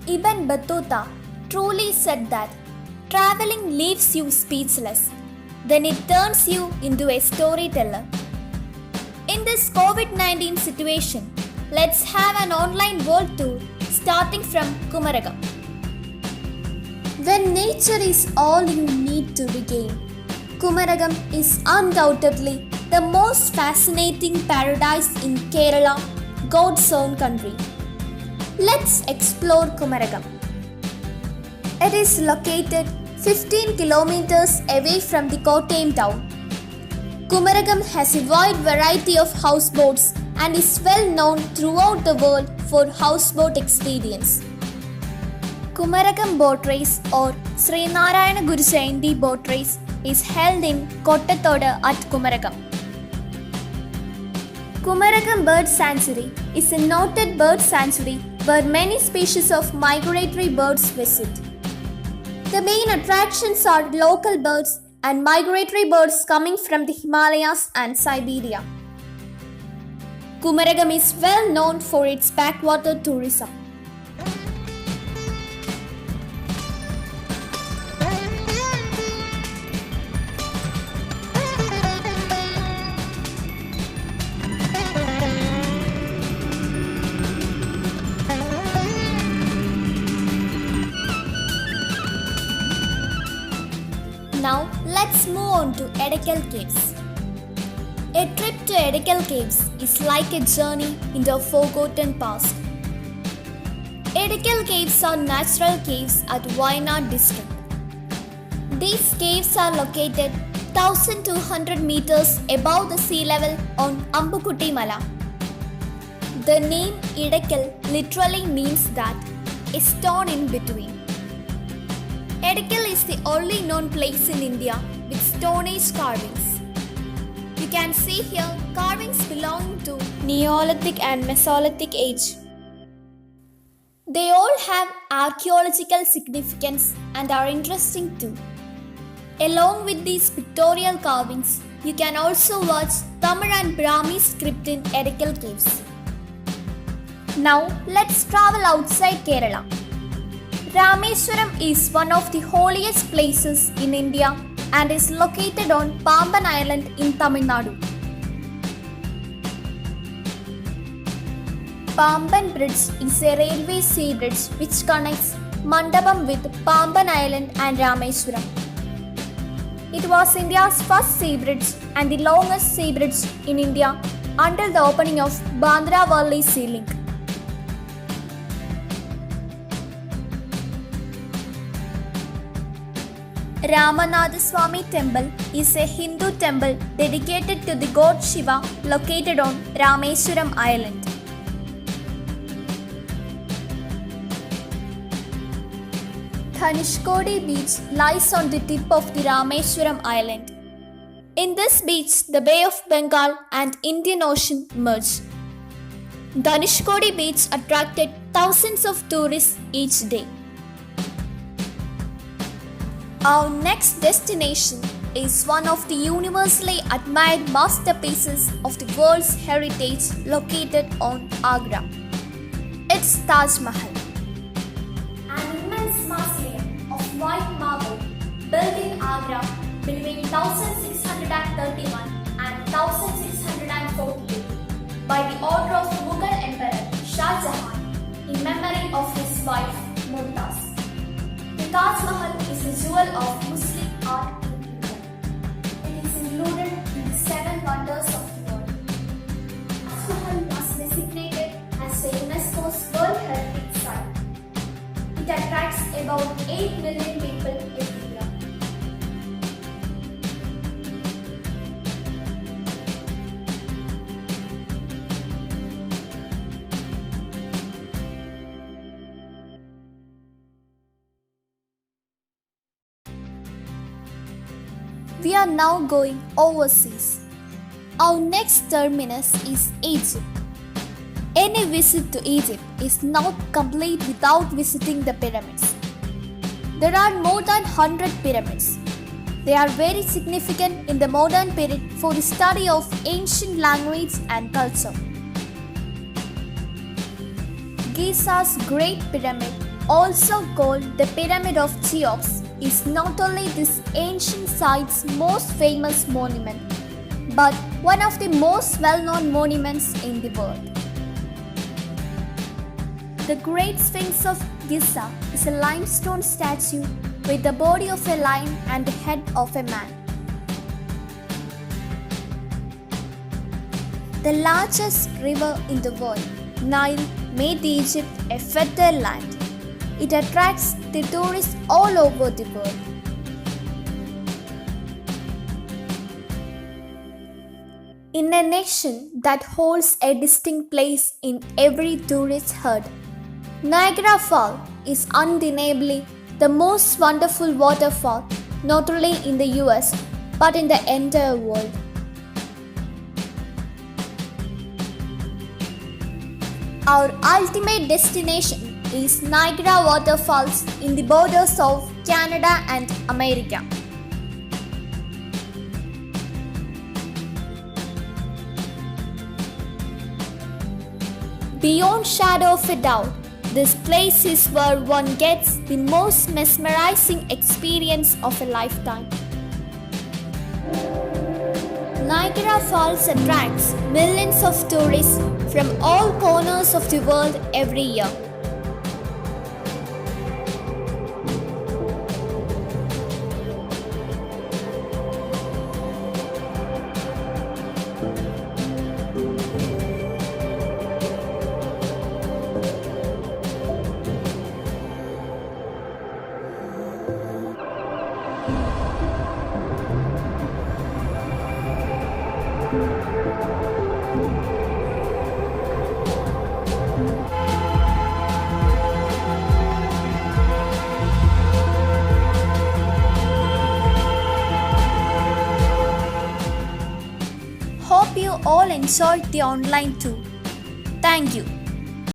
Ibn Battuta truly said that traveling leaves you speechless, then it turns you into a storyteller. In this COVID 19 situation, let's have an online world tour starting from Kumaragam. When nature is all you need to regain, Kumaragam is undoubtedly the most fascinating paradise in Kerala, God's own country. Let's explore Kumaragam. It is located 15 kilometers away from the Kottayam town. Kumaragam has a wide variety of houseboats and is well known throughout the world for houseboat experience. Kumaragam Boat Race or Srinarayana Guru Jayanti Boat Race is held in Kottathodu at Kumaragam. Kumaragam Bird Sanctuary is a noted bird sanctuary where many species of migratory birds visit. The main attractions are local birds and migratory birds coming from the Himalayas and Siberia. Kumaragam is well known for its backwater tourism. Now let's move on to Edekal Caves. A trip to Edekal Caves is like a journey into a forgotten past. Edekal Caves are natural caves at Wayanad district. These caves are located 1200 meters above the sea level on Ambukkutti Mala. The name Edekal literally means that a stone in between. Edekal is the only known place in India with Stone Age carvings. You can see here carvings belonging to Neolithic and Mesolithic age. They all have archaeological significance and are interesting too. Along with these pictorial carvings, you can also watch Tamil and Brahmi script in Edekal Caves. Now let's travel outside Kerala. Rameswaram is one of the holiest places in India and is located on Pamban Island in Tamil Nadu. Pamban Bridge is a railway sea bridge which connects Mandapam with Pamban Island and Rameswaram. It was India's first sea bridge and the longest sea bridge in India until the opening of Bandra Worli Sea Link. Ramanatha Temple is a Hindu temple dedicated to the god Shiva located on Rameswaram Island. Dhanishkodi beach lies on the tip of the Rameswaram Island. In this beach, the Bay of Bengal and Indian Ocean merge. Dhanishkodi beach attracted thousands of tourists each day. Our next destination is one of the universally admired masterpieces of the world's heritage located on Agra. It's Taj Mahal. An immense mausoleum of white marble built in Agra between 1631 and 1642 by the order of Mughal Emperor Shah Jahan in memory of his wife Mumtaz. The Taj Mahal is a jewel of Muslim art in India. It is included in the 7 wonders of the world. Taj Mahal was designated as a UNESCO's World Heritage Site. It attracts about 8 million people every year. We are now going overseas. Our next terminus is Egypt. Any visit to Egypt is not complete without visiting the pyramids. There are more than 100 pyramids. They are very significant in the modern period for the study of ancient language and culture. Giza's Great Pyramid also called the Pyramid of Cheops, is not only this ancient site's most famous monument, but one of the most well-known monuments in the world. The Great Sphinx of Giza is a limestone statue with the body of a lion and the head of a man. The largest river in the world, Nile, made Egypt a fertile land. It attracts the tourists all over the world. In a nation that holds a distinct place in every tourist's heart, Niagara Falls is undeniably the most wonderful waterfall not only in the US but in the entire world. Our ultimate destination is Niagara Waterfalls in the borders of Canada and America. Beyond shadow of a doubt, this place is where one gets the most mesmerizing experience of a lifetime. Niagara Falls attracts millions of tourists from all corners of the world every year. Hope you all enjoyed the online tour. Thank you.